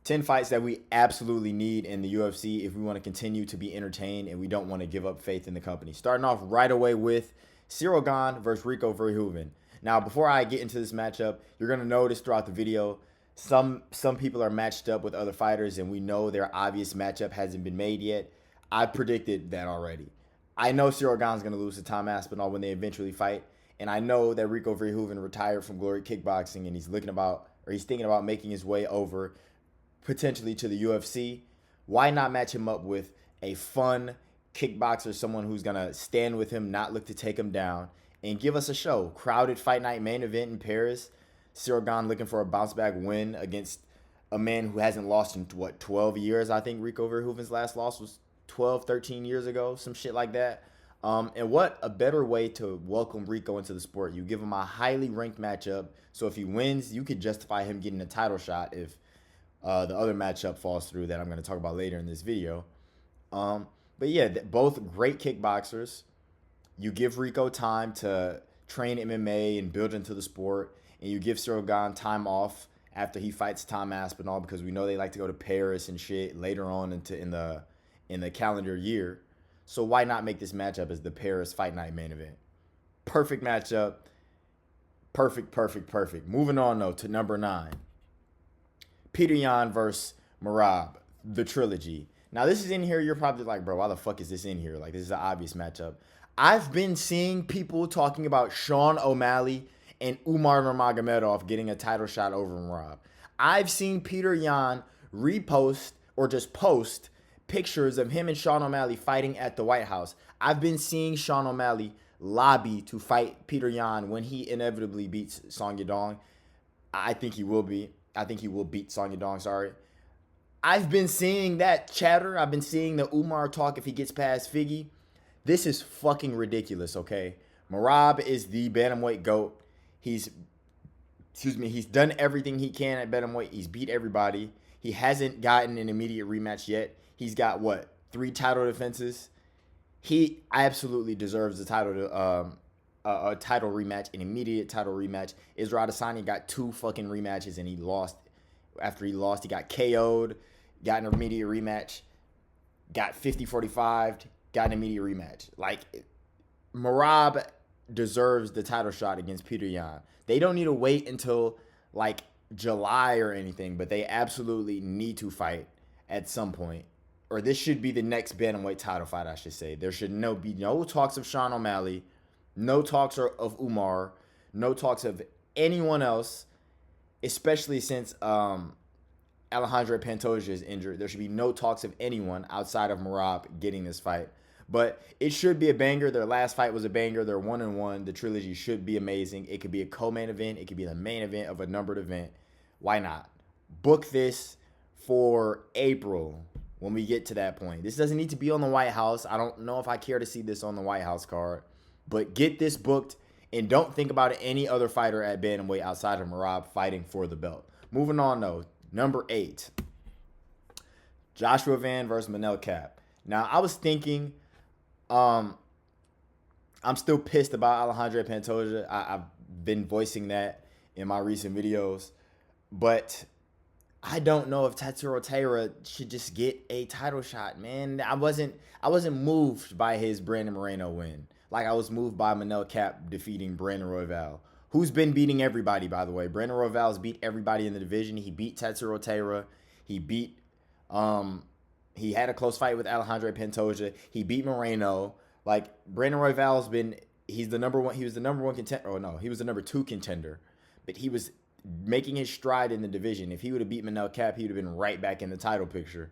10 fights that we absolutely need in the UFC if we want to continue to be entertained and we don't want to give up faith in the company. Starting off right away with Cyril Gane versus Rico Verhoeven. Now, before I get into this matchup, you're going to notice throughout the video, some people are matched up with other fighters, and we know their obvious matchup hasn't been made yet. I predicted that already. I know Cyril Gane's going to lose to Tom Aspinall when they eventually fight, and I know that Rico Verhoeven retired from Glory Kickboxing, and he's thinking about making his way over potentially to the UFC. Why not match him up with a fun kickboxer, someone who's going to stand with him, not look to take him down, and give us a show? Crowded fight night main event in Paris. Cyril Gane looking for a bounce back win against a man who hasn't lost in, 12 years? I think Rico Verhoeven's last loss was 12, 13 years ago, some shit like that. And what a better way to welcome Rico into the sport. You give him a highly ranked matchup, so if he wins, you could justify him getting a title shot if the other matchup falls through that I'm going to talk about later in this video. But yeah, both great kickboxers. You give Rico time to train MMA and build into the sport, and you give Cyril Gane time off after he fights Tom Aspinall, because we know they like to go to Paris and shit later on in the calendar year. So why not make this matchup as the Paris Fight Night main event? Perfect matchup. Perfect. Moving on though to number 9. Peter Yan versus Merab, the trilogy. Now, this is in here. You're probably like, bro, why the fuck is this in here? Like, this is an obvious matchup. I've been seeing people talking about Sean O'Malley and Umar Nurmagomedov getting a title shot over Merab. I've seen Peter Yan repost or just post pictures of him and Sean O'Malley fighting at the White House. I've been seeing Sean O'Malley lobby to fight Peter Yan when he inevitably beats Song Yadong. I think he will beat Song Yadong, sorry. I've been seeing that chatter. I've been seeing the Umar talk if he gets past Figgy. This is fucking ridiculous, okay? Merab is the bantamweight GOAT. He's done everything he can at bantamweight. He's beat everybody. He hasn't gotten an immediate rematch yet. He's got, 3 title defenses? He absolutely deserves a title rematch, an immediate title rematch. Israel Adesanya got 2 fucking rematches, and he lost. After he lost, he got KO'd, got an immediate rematch, got 50-45, got an immediate rematch. Like, Merab deserves the title shot against Peter Yan. They don't need to wait until, July or anything, but they absolutely need to fight at some point. Or this should be the next bantamweight title fight, I should say. There should be no talks of Sean O'Malley, no talks of Umar, no talks of anyone else, especially since Alejandro Pantoja is injured. There should be no talks of anyone outside of Merab getting this fight. But it should be a banger. Their last fight was a banger. They're 1-1. The trilogy should be amazing. It could be a co-main event. It could be the main event of a numbered event. Why not? Book this for April when we get to that point. This doesn't need to be on the White House. I don't know if I care to see this on the White House card. But get this booked, and don't think about any other fighter at bantamweight outside of Merab fighting for the belt. Moving on, though. Number 8. Joshua Van versus Manel Kape. Now, I was thinking... I'm still pissed about Alejandro Pantoja. I've been voicing that in my recent videos. But I don't know if Tatsuro Taira should just get a title shot, man. I wasn't moved by his Brandon Moreno win. Like I was moved by Manel Kape defeating Brandon Royval, who's been beating everybody, by the way. Brandon Royval's beat everybody in the division. He beat Tatsuro Taira. He had a close fight with Alejandro Pantoja. He beat Moreno. Like, Brandon Royval's he's the number one. He was the number 1 contender. Oh, no, he was the number 2 contender. But he was making his stride in the division. If he would have beat Manel Kape, he would have been right back in the title picture.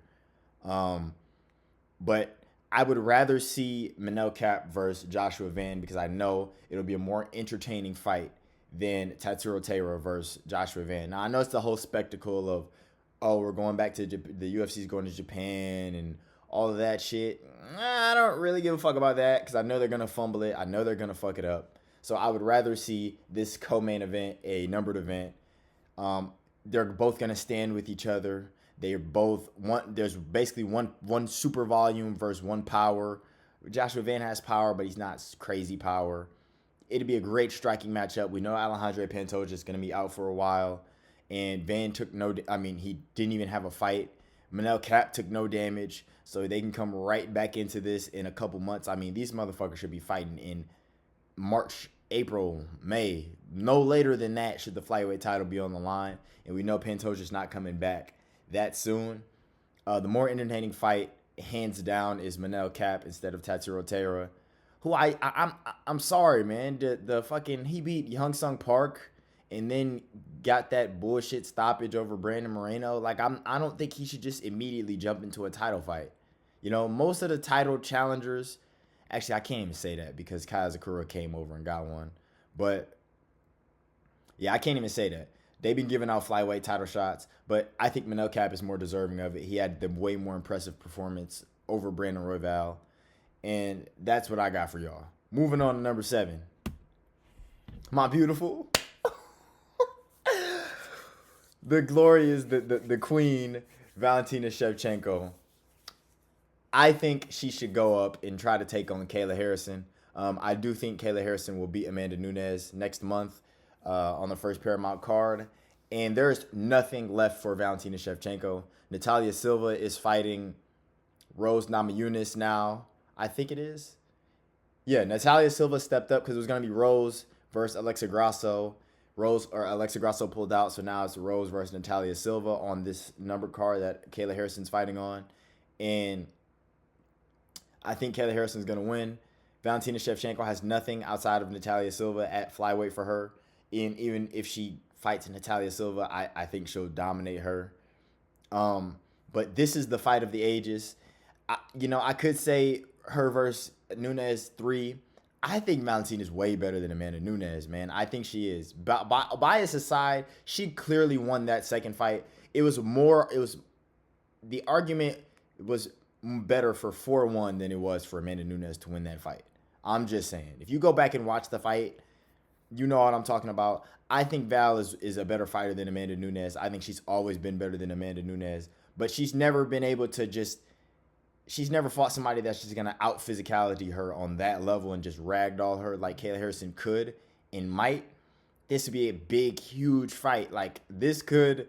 But I would rather see Manel Kape versus Joshua Van, because I know it'll be a more entertaining fight than Tatsuro Taira versus Joshua Van. Now, I know it's the whole spectacle of, oh, we're going back to the UFC's going to Japan and all of that shit. I don't really give a fuck about that, because I know they're going to fumble it. I know they're going to fuck it up. So I would rather see this co-main event, a numbered event. They're both going to stand with each other. They're both there's basically one super volume versus one power. Joshua Van has power, but he's not crazy power. It'd be a great striking matchup. We know Alejandro Pantoja is going to be out for a while. and Van took no. I mean, he didn't even have a fight. Manel Cap took no damage, so they can come right back into this in a couple months. I mean, these motherfuckers should be fighting in March, April, May. No later than that should the flyweight title be on the line. And we know Pantoja's not coming back that soon. The more entertaining fight, hands down, is Manel Cap instead of Tatsuro Taira, who I'm sorry, man. The fucking he beat Young Sung Park and then got that bullshit stoppage over Brandon Moreno. Like I don't think he should just immediately jump into a title fight. You know, most of the title challengers, actually I can't even say that because Kaya Zakura came over and got one. But yeah, I can't even say that. They've been giving out flyweight title shots, but I think Manel Cap is more deserving of it. He had the way more impressive performance over Brandon Royval. And that's what I got for y'all. Moving on to number 7. My beautiful. The glorious, the queen, Valentina Shevchenko. I think she should go up and try to take on Kayla Harrison. I do think Kayla Harrison will beat Amanda Nunes next month on the first Paramount card. And there's nothing left for Valentina Shevchenko. Natalia Silva is fighting Rose Namajunas now. I think it is. Yeah, Natalia Silva stepped up because it was going to be Rose versus Alexa Grasso. Alexa Grasso pulled out, so now it's Rose versus Natalia Silva on this number card that Kayla Harrison's fighting on. And I think Kayla Harrison's going to win. Valentina Shevchenko has nothing outside of Natalia Silva at flyweight for her. And even if she fights Natalia Silva, I think she'll dominate her. But this is the fight of the ages. I could say her versus Nunes 3. I think Valentina is way better than Amanda Nunes, man. I think she is. Bias aside, she clearly won that second fight. The argument was better for 4-1 than it was for Amanda Nunes to win that fight. I'm just saying. If you go back and watch the fight, you know what I'm talking about. I think Val is a better fighter than Amanda Nunes. I think she's always been better than Amanda Nunes. But she's never been able to she's never fought somebody that's just going to out-physicality her on that level and just ragdoll her like Kayla Harrison could and might. This would be a big, huge fight. Like, this could...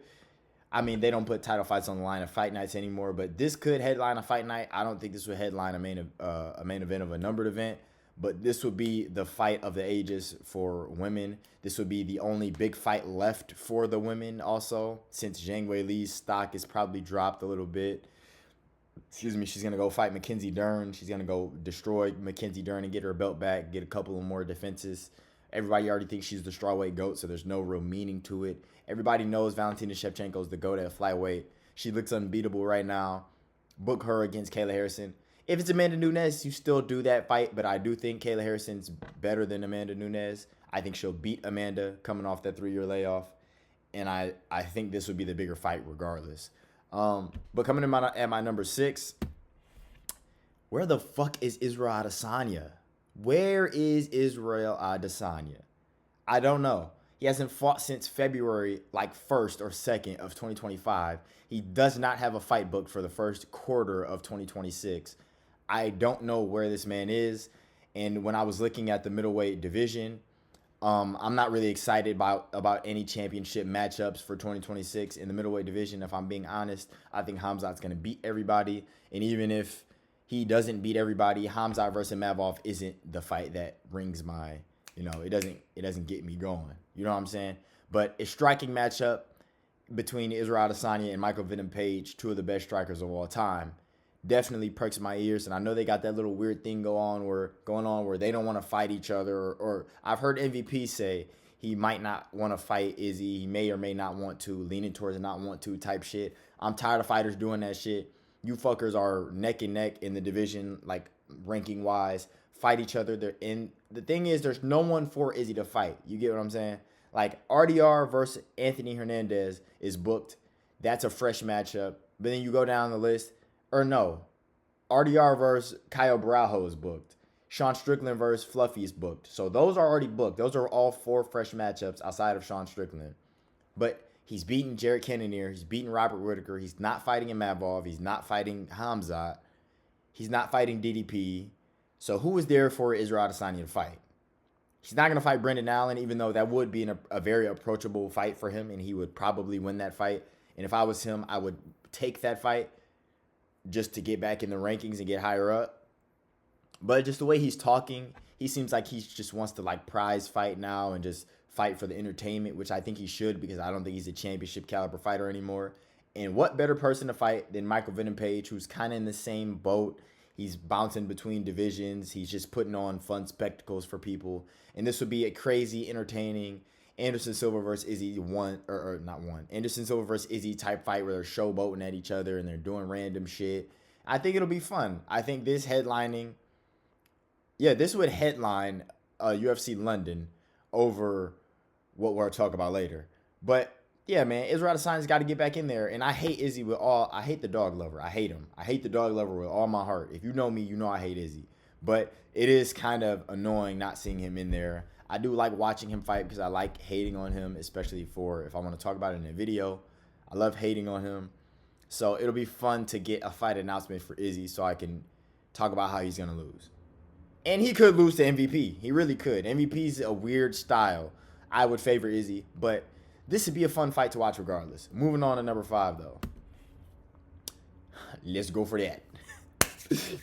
I mean, they don't put title fights on the line of fight nights anymore, but this could headline a fight night. I don't think this would headline a main event of a numbered event, but this would be the fight of the ages for women. This would be the only big fight left for the women also, since Zhang Weili's stock is probably dropped a little bit. She's going to go fight Mackenzie Dern. She's going to go destroy Mackenzie Dern and get her belt back, get a couple of more defenses. Everybody already thinks she's the strawweight GOAT, so there's no real meaning to it. Everybody knows Valentina Shevchenko is the GOAT at flyweight. She looks unbeatable right now. Book her against Kayla Harrison. If it's Amanda Nunes, you still do that fight, but I do think Kayla Harrison's better than Amanda Nunes. I think she'll beat Amanda coming off that 3-year layoff, and I think this would be the bigger fight regardless. But coming in at my number 6, where the fuck is Israel Adesanya? Where is Israel Adesanya? I don't know. He hasn't fought since February, like 1st or 2nd of 2025. He does not have a fight booked for the first quarter of 2026. I don't know where this man is. And when I was looking at the middleweight division, I'm not really excited about any championship matchups for 2026 in the middleweight division. If I'm being honest, I think Khamzat's going to beat everybody. And even if he doesn't beat everybody, Khamzat versus Mavov isn't the fight that rings my, it doesn't get me going. You know what I'm saying? But a striking matchup between Israel Adesanya and Michael Venom Page, 2 of the best strikers of all time, definitely perks my ears. And I know they got that little weird thing going on where they don't want to fight each other. Or I've heard MVP say he might not want to fight Izzy. He may or may not want to, leaning towards not want to type shit. I'm tired of fighters doing that shit. You fuckers are neck and neck in the division, like ranking wise. Fight each other. The thing is, there's no one for Izzy to fight. You get what I'm saying? Like, RDR versus Anthony Hernandez is booked. That's a fresh matchup. But then you go down the list. Or no. RDR versus Kyle Barajo is booked. Sean Strickland versus Fluffy is booked. So those are already booked. Those are all 4 fresh matchups outside of Sean Strickland. But he's beaten Jared Cannonier. He's beaten Robert Whitaker. He's not fighting Imavov. He's not fighting Khamzat. He's not fighting DDP. So who is there for Israel Adesanya to fight? He's not going to fight Brendan Allen, even though that would be a very approachable fight for him, and he would probably win that fight. And if I was him, I would take that fight just to get back in the rankings and get higher up. But just the way he's talking, he seems like he just wants to like prize fight now and just fight for the entertainment, which I think he should, because I don't think he's a championship caliber fighter anymore. And what better person to fight than Michael Venom Page, who's kind of in the same boat. He's bouncing between divisions. He's just putting on fun spectacles for people. And this would be a crazy, entertaining Anderson Silva versus Izzy Anderson Silva versus Izzy type fight where they're showboating at each other and they're doing random shit. I think it'll be fun. I think this would headline UFC London over what we'll talk about later. But yeah, man, Israel Adesanya's got to get back in there. And I hate Izzy I hate the dog lover. I hate him. I hate the dog lover with all my heart. If you know me, you know I hate Izzy. But it is kind of annoying not seeing him in there. I do like watching him fight because I like hating on him, especially if I want to talk about it in a video. I love hating on him. So it'll be fun to get a fight announcement for Izzy so I can talk about how he's going to lose. And he could lose to MVP. He really could. MVP's a weird style. I would favor Izzy, but this would be a fun fight to watch regardless. Moving on to number 5, though. Let's go for that.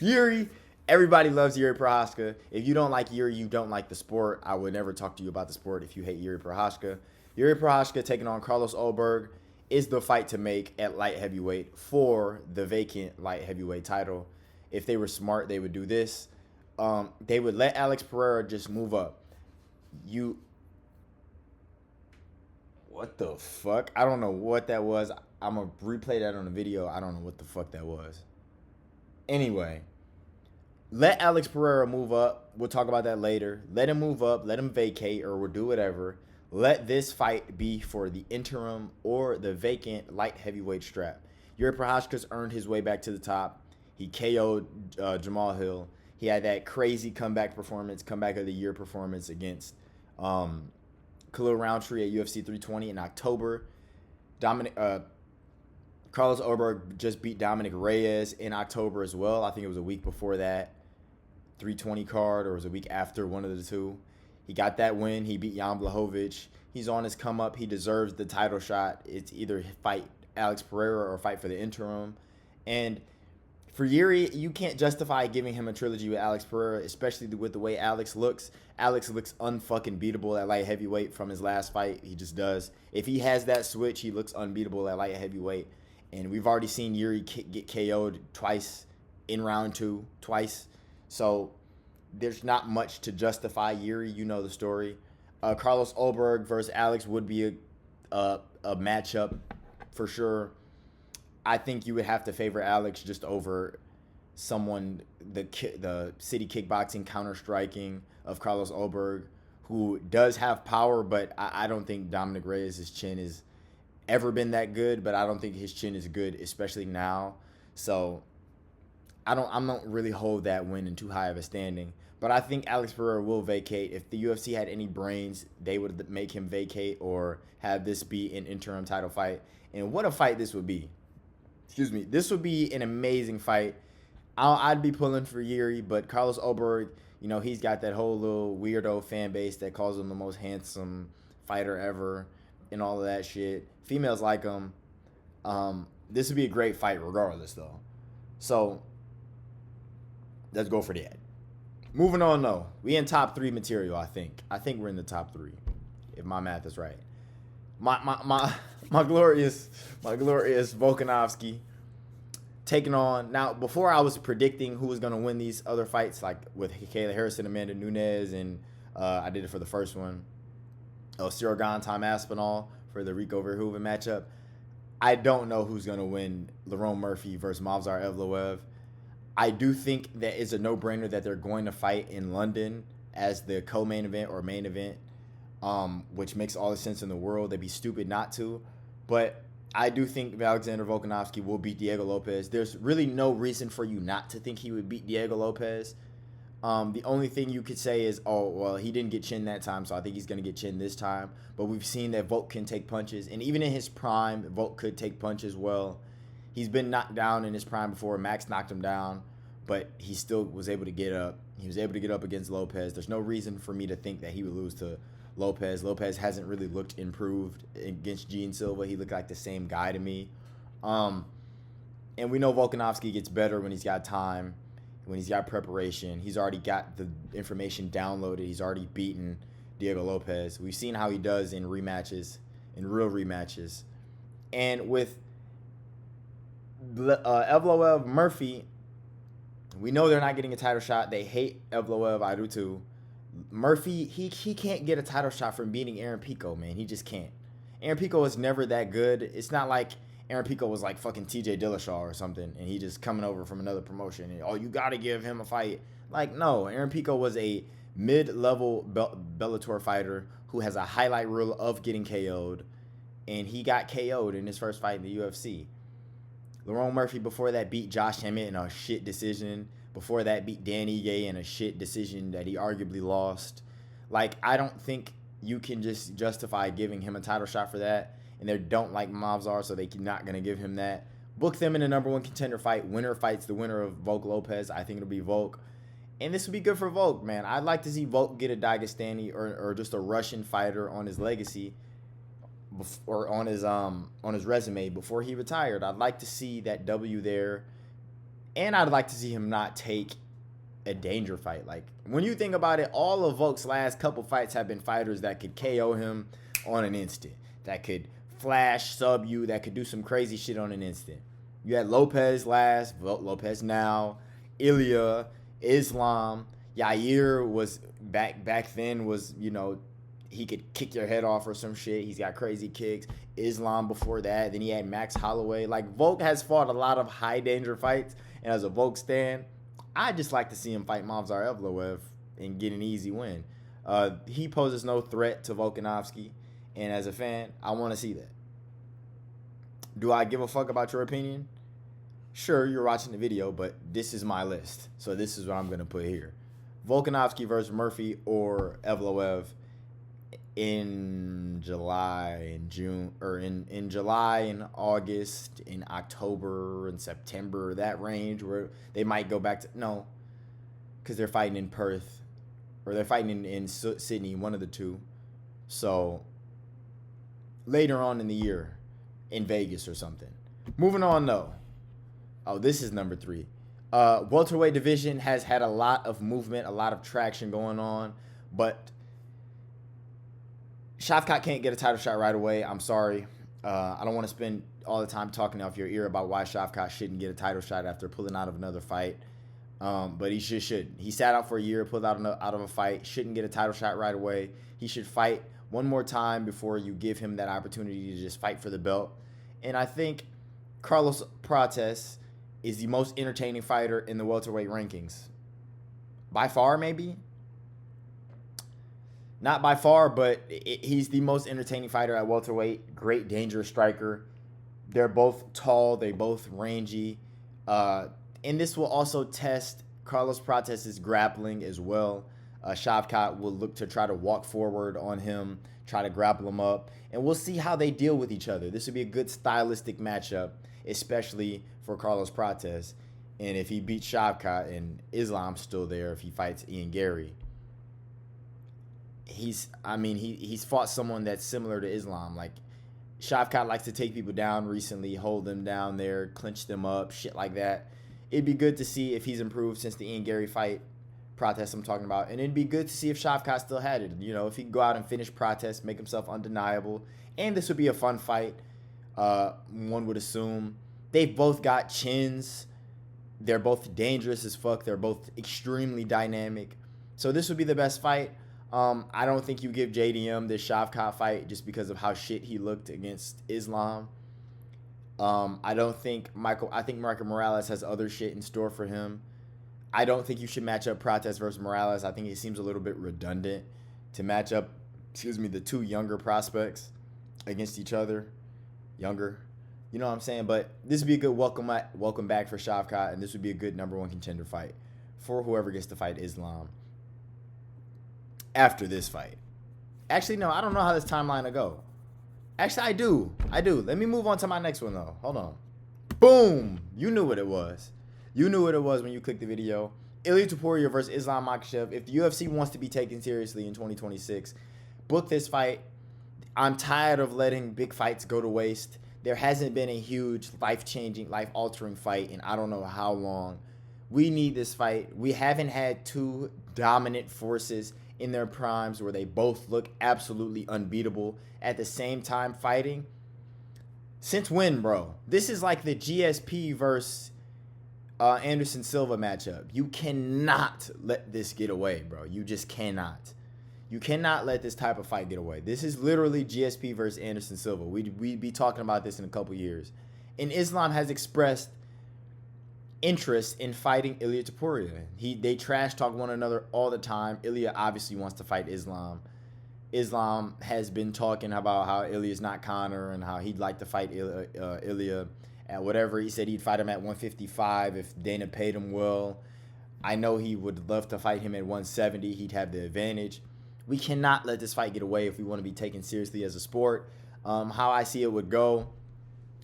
Yuri. Everybody loves Yuri Prochazka. If you don't like Yuri, you don't like the sport. I would never talk to you about the sport if you hate Yuri Prochazka. Yuri Prochazka taking on Carlos Ulberg is the fight to make at light heavyweight for the vacant light heavyweight title. If they were smart, they would do this. They would let Alex Pereira just move up. What the fuck? I don't know what that was. I'm going to replay that on the video. I don't know what the fuck that was. Anyway, let Alex Pereira move up. We'll talk about that later. Let him move up. Let him vacate, or we'll do whatever. Let this fight be for the interim or the vacant light heavyweight strap. Yuri Prochazka's earned his way back to the top. He KO'd Jamal Hill. He had that crazy comeback of the year performance against Khalil Roundtree at UFC 320 in October. Carlos Ulberg just beat Dominic Reyes in October as well. I think it was a week before that 320 card, or it was a week after, one of the two. He got that win. He beat Jan Blachowicz. He's on his come up. He deserves the title shot. It's either fight Alex Pereira or fight for the interim. And for Yuri, you can't justify giving him a trilogy with Alex Pereira, especially with the way Alex looks. Alex looks unfucking beatable at light heavyweight from his last fight. He just does. If he has that switch, he looks unbeatable at light heavyweight. And we've already seen Yuri get KO'd twice in round 2, twice. So there's not much to justify Yuri. You know the story. Carlos Ulberg versus Alex would be a matchup for sure. I think you would have to favor Alex just over someone, the city kickboxing counter-striking of Carlos Ulberg, who does have power, but I don't think Dominic Reyes' chin has ever been that good, but I don't think his chin is good, especially now. So I don't really hold that win in too high of a standing. But I think Alex Pereira will vacate. If the UFC had any brains, they would make him vacate or have this be an interim title fight. And what a fight this would be. Excuse me. This would be an amazing fight. I'd be pulling for Yuri, but Carlos Ulberg, he's got that whole little weirdo fan base that calls him the most handsome fighter ever and all of that shit. Females like him. This would be a great fight regardless, though. So let's go for that. Moving on, though. We in top 3 material, I think. I think we're in the top 3, if my math is right. My glorious Volkanovski taking on. Now, before I was predicting who was going to win these other fights, like with Kayla Harrison, Amanda Nunes, and I did it for the first one. Cyril Gane, Tom Aspinall for the Rico Verhoeven matchup. I don't know who's going to win Lerone Murphy versus Movsar Evloev. I do think that it's a no-brainer that they're going to fight in London as the co-main event or main event, which makes all the sense in the world. They'd be stupid not to. But I do think Alexander Volkanovski will beat Diego Lopez. There's really no reason for you not to think he would beat Diego Lopez. The only thing you could say is, he didn't get chin that time, so I think he's going to get chin this time. But we've seen that Volk can take punches. And even in his prime, Volk could take punches well. He's been knocked down in his prime before. Max knocked him down. but he still was able to get up. He was able to get up against Lopez. There's no reason for me to think that he would lose to Lopez. Lopez hasn't really looked improved against Gene Silva. He looked like the same guy to me. And we know Volkanovski gets better when he's got time, when he's got preparation. He's already got the information downloaded. He's already beaten Diego Lopez. We've seen how he does in rematches, in real rematches. And with Evloev Murphy, we know they're not getting a title shot. They hate Evloev. I do too. Murphy, he can't get a title shot from beating Aaron Pico, man. He just can't. Aaron Pico was never that good. It's not like Aaron Pico was like fucking TJ Dillashaw or something, and he just coming over from another promotion. And, oh, you got to give him a fight. Like, no. Aaron Pico was a mid-level Bellator fighter who has a highlight reel of getting KO'd, and he got KO'd in his first fight in the UFC. Lerone Murphy before that beat Josh Emmett in a shit decision. Before that beat Dan Ige in a shit decision that he arguably lost. Like, I don't think you can just justify giving him a title shot for that. And they don't like Movsar, so they're not going to give him that. Book them in a number one contender fight. Winner fights the winner of Volk Lopez. I think it'll be Volk. And this would be good for Volk, man. I'd like to see Volk get a Dagestani or just a Russian fighter on his legacy or on his resume before he retired. I'd like to see that W there. And I'd like to see him not take a danger fight. Like, when you think about it, all of Volk's last couple fights have been fighters that could KO him on an instant, that could flash, sub you, that could do some crazy shit on an instant. You had Lopez last, Lopez now, Ilya, Islam, Yair was back then was, you know, he could kick your head off or some shit. He's got crazy kicks. Islam before that. Then he had Max Holloway. Like, Volk has fought a lot of high danger fights. And as a Volk stan, I just like to see him fight Movsar Evloev and get an easy win. He poses no threat to Volkanovski. And as a fan, I want to see that. Do I give a fuck about your opinion? Sure, you're watching the video, but this is my list. So this is what I'm going to put here. Volkanovski versus Murphy or Evloev in July and June, or in July and August, in October and September, that range where they might go back to, no, because they're fighting in Perth, or they're fighting in Sydney, one of the two. So later on in the year in Vegas or something. Moving on though. Oh, this is number 3. Welterweight division has had a lot of movement, a lot of traction going on, but Shavkat can't get a title shot right away. I'm sorry. I don't want to spend all the time talking off your ear about why Shavkat shouldn't get a title shot after pulling out of another fight. But he just shouldn't. He sat out for a year, pulled out of a fight, shouldn't get a title shot right away. He should fight one more time before you give him that opportunity to just fight for the belt. And I think Carlos Prates is the most entertaining fighter in the welterweight rankings. By far, maybe. Not by far, but he's the most entertaining fighter at welterweight. Great, dangerous striker. They're both tall. They both rangy. And this will also test Carlos Prates' grappling as well. Shavkat will look to try to walk forward on him, try to grapple him up. And we'll see how they deal with each other. This would be a good stylistic matchup, especially for Carlos Prates. And if he beats Shavkat and Islam's still there, if he fights Ian Gary. He's fought someone that's similar to Islam. Like, Shavkat likes to take people down recently, hold them down there, clinch them up, shit like that. It'd be good to see if he's improved since the Ian Gary fight, Prates I'm talking about. And it'd be good to see if Shavkat still had it. You know, if he could go out and finish Prates, make himself undeniable. And this would be a fun fight, one would assume. They've both got chins. They're both dangerous as fuck. They're both extremely dynamic. So this would be the best fight. I don't think you give JDM this Shavkat fight just because of how shit he looked against Islam. I think Michael Morales has other shit in store for him. I don't think you should match up Prates versus Morales. I think it seems a little bit redundant to match up, the two younger prospects against each other. Younger. You know what I'm saying? But this would be a good welcome back for Shavkat, and this would be a good number one contender fight for whoever gets to fight Islam after this fight. Actually, no, I don't know how this timeline will go. Actually, I do. Let me move on to my next one, though. Hold on. Boom! You knew what it was. You knew what it was when you clicked the video. Ilia Topuria versus Islam Makhachev. If the UFC wants to be taken seriously in 2026, book this fight. I'm tired of letting big fights go to waste. There hasn't been a huge, life-changing, life-altering fight in I don't know how long. We need this fight. We haven't had two dominant forces in their primes where they both look absolutely unbeatable at the same time fighting. Since when, bro? This is like the GSP versus Anderson Silva matchup. You cannot let this get away, bro. You just cannot. You cannot let this type of fight get away. This is literally GSP versus Anderson Silva. We'd be talking about this in a couple years. And Islam has expressed interest in fighting Ilia Topuria. They trash talk one another all the time. Ilia obviously wants to fight Islam. Islam has been talking about how Ilia's not Conor and how he'd like to fight Ilia at whatever. He said he'd fight him at 155 if Dana paid him well. I know he would love to fight him at 170. He'd have the advantage. We cannot let this fight get away if we want to be taken seriously as a sport. How I see it would go,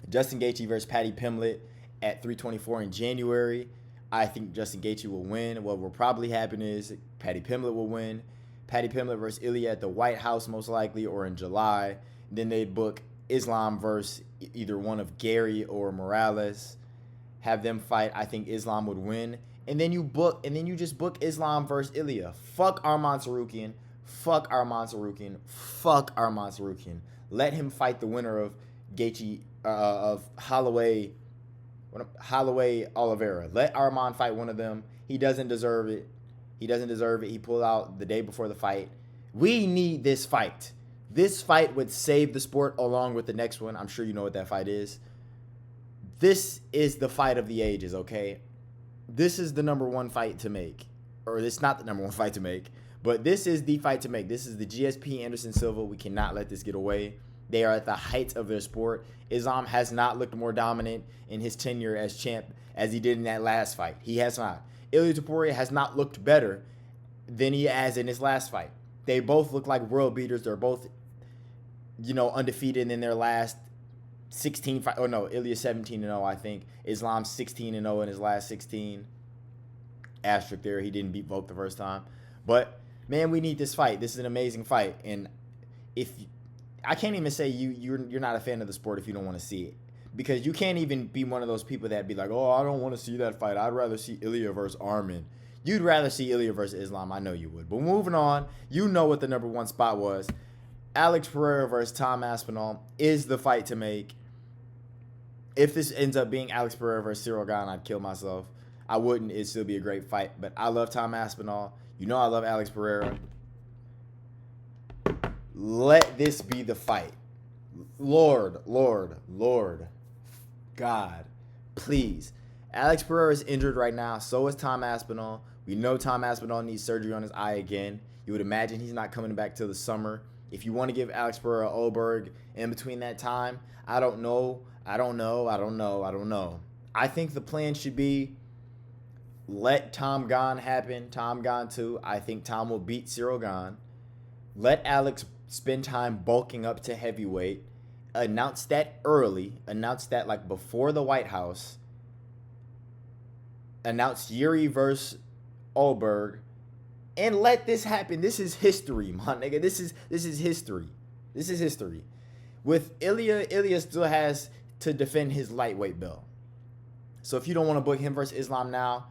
Justin Gaethje versus Paddy Pimblett at 324 in January. I think Justin Gaethje will win. What will probably happen is Paddy Pimblett will win. Paddy Pimblett versus Ilia at the White House most likely, or in July. Then they'd book Islam versus either one of Gary or Morales. Have them fight. I think Islam would win. And then you just book Islam versus Ilia. Fuck Arman Tsarukyan. Fuck Arman Tsarukyan. Fuck Arman Tsarukyan. Let him fight the winner of Gaethje, of Holloway Oliveira. Let Arman fight one of them. He doesn't deserve it. He pulled out the day before the fight. We need this fight. This fight would save the sport along with the next one. I'm sure you know what that fight is. This is the fight of the ages, okay? This is the number one fight to make. Or it's not the number one fight to make. But this is the fight to make. This is the GSP Anderson Silva. We cannot let this get away. They are at the height of their sport. Islam has not looked more dominant in his tenure as champ as he did in that last fight. He has not. Ilia Topuria has not looked better than he has in his last fight. They both look like world beaters. They're both, undefeated in their last 16 fight. Oh no, Ilya's 17-0, I think. Islam's 16-0 in his last 16. Asterisk there. He didn't beat Volk the first time. But man, we need this fight. This is an amazing fight. And if I can't even say you're not a fan of the sport if you don't want to see it. Because you can't even be one of those people that be like, oh, I don't want to see that fight. I'd rather see Ilia versus Arman. You'd rather see Ilia versus Islam. I know you would. But moving on, you know what the number one spot was. Alex Pereira versus Tom Aspinall is the fight to make. If this ends up being Alex Pereira versus Cyril Gane, I'd kill myself. I wouldn't. It'd still be a great fight. But I love Tom Aspinall. You know I love Alex Pereira. Let this be the fight. Lord, God, please. Alex Pereira is injured right now. So is Tom Aspinall. We know Tom Aspinall needs surgery on his eye again. You would imagine he's not coming back till the summer. If you want to give Alex Pereira Oberg in between that time, I don't know. I think the plan should be let Tom Gane happen. Tom Gane too. I think Tom will beat Cyril Gane. Let Alex spend time bulking up to heavyweight. Announce that early. Announce that like before the White House. Announce Yuri versus Oberg. And let this happen. This is history, my nigga. This is history. This is history. With Ilia still has to defend his lightweight belt. So if you don't want to book him versus Islam now,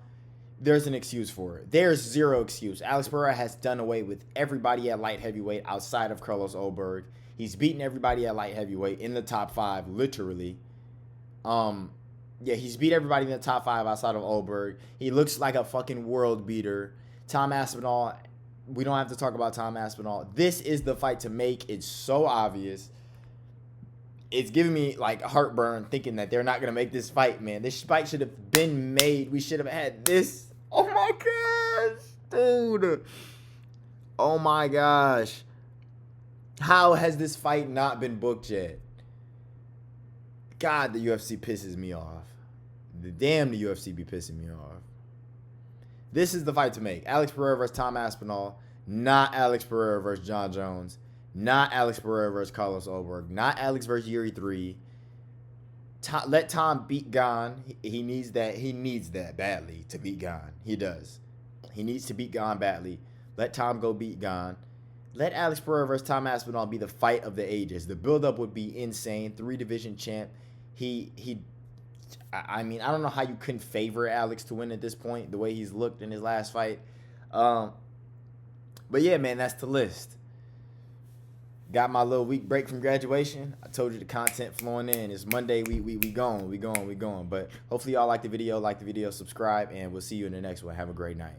there's an excuse for it. There's zero excuse. Alex Pereira has done away with everybody at light heavyweight outside of Carlos Oberg. He's beaten everybody at light heavyweight in the top 5, literally. He's beat everybody in the top 5 outside of Oberg. He looks like a fucking world beater. Tom Aspinall, we don't have to talk about Tom Aspinall. This is the fight to make. It's so obvious. It's giving me like heartburn thinking that they're not going to make this fight, man. This fight should have been made. We should have had this. Oh my gosh, dude. Oh my gosh. How has this fight not been booked yet? God, the UFC pisses me off. The UFC be pissing me off. This is the fight to make. Alex Pereira versus Tom Aspinall. Not Alex Pereira versus John Jones. Not Alex Pereira versus Carlos Oberg. Not Alex versus Yuri 3. Let Tom beat Gon. He needs that. He needs that badly to beat Gon. He does. He needs to beat Gon badly. Let Tom go beat Gon. Let Alex Pereira versus Tom Aspinall be the fight of the ages. The buildup would be insane. 3-division champ. I mean, I don't know how you couldn't favor Alex to win at this point, the way he's looked in his last fight. But yeah, man, that's the list. Got my little week break from graduation. I told you the content flowing in. It's Monday. We going. But hopefully y'all like the video, subscribe, and we'll see you in the next one. Have a great night.